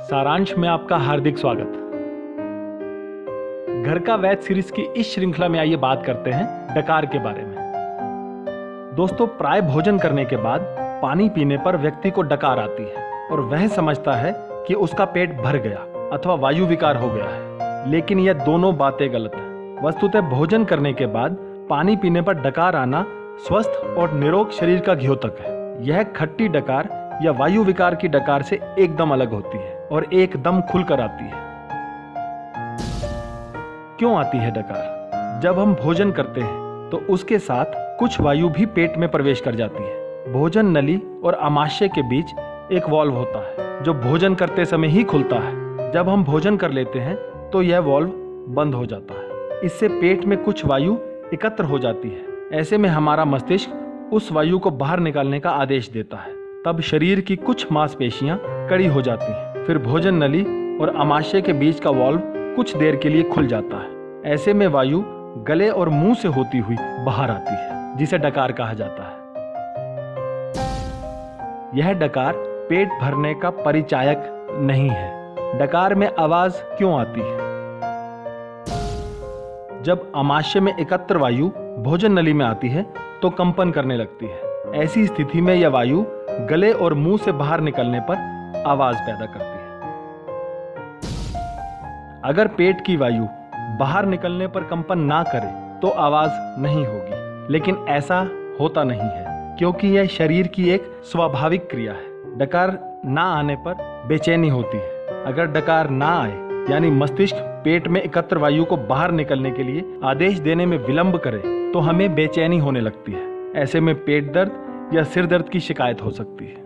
सारांश में आपका हार्दिक स्वागत। घर का वैद्य सीरीज की इस श्रृंखला में आइए बात करते हैं डकार के बारे में। दोस्तों, प्राय भोजन करने के बाद पानी पीने पर व्यक्ति को डकार आती है और वह समझता है कि उसका पेट भर गया अथवा वायु विकार हो गया है, लेकिन यह दोनों बातें गलत है। वस्तुतः भोजन करने के बाद पानी पीने पर डकार आना स्वस्थ और निरोग शरीर का द्योतक है। यह खट्टी डकार या वायु विकार की डकार से एकदम अलग होती है और एकदम खुलकर आती है। क्यों आती है डकार? जब हम भोजन करते हैं तो उसके साथ कुछ वायु भी पेट में प्रवेश कर जाती है। भोजन नली और आमाशय के बीच एक वाल्व होता है जो भोजन करते समय ही खुलता है। जब हम भोजन कर लेते हैं तो यह वाल्व बंद हो जाता है। इससे पेट में कुछ वायु एकत्र हो जाती है। ऐसे में हमारा मस्तिष्क उस वायु को बाहर निकालने का आदेश देता है। तब शरीर की कुछ मांसपेशियां कड़ी हो जाती हैं। फिर भोजन नली और आमाशय के बीच का वाल्व कुछ देर के लिए खुल जाता है। ऐसे में वायु गले और मुंह से होती हुई बाहर आती है, जिसे डकार कहा जाता है। यह डकार पेट भरने का परिचायक नहीं है। डकार में आवाज क्यों आती है? जब आमाशय में एकत्र वायु भोजन नली में आती है तो कंपन करने लगती है। ऐसी स्थिति में यह वायु गले और मुंह से बाहर निकलने पर आवाज पैदा करती है। अगर पेट की वायु बाहर निकलने पर कंपन ना करे तो आवाज नहीं होगी, लेकिन ऐसा होता नहीं है क्योंकि यह शरीर की एक स्वाभाविक क्रिया है। डकार ना आने पर बेचैनी होती है। अगर डकार ना आए यानी मस्तिष्क पेट में एकत्र वायु को बाहर निकलने के लिए आदेश देने में विलंब करे तो हमें बेचैनी होने लगती है। ऐसे में पेट दर्द या सिर दर्द की शिकायत हो सकती है।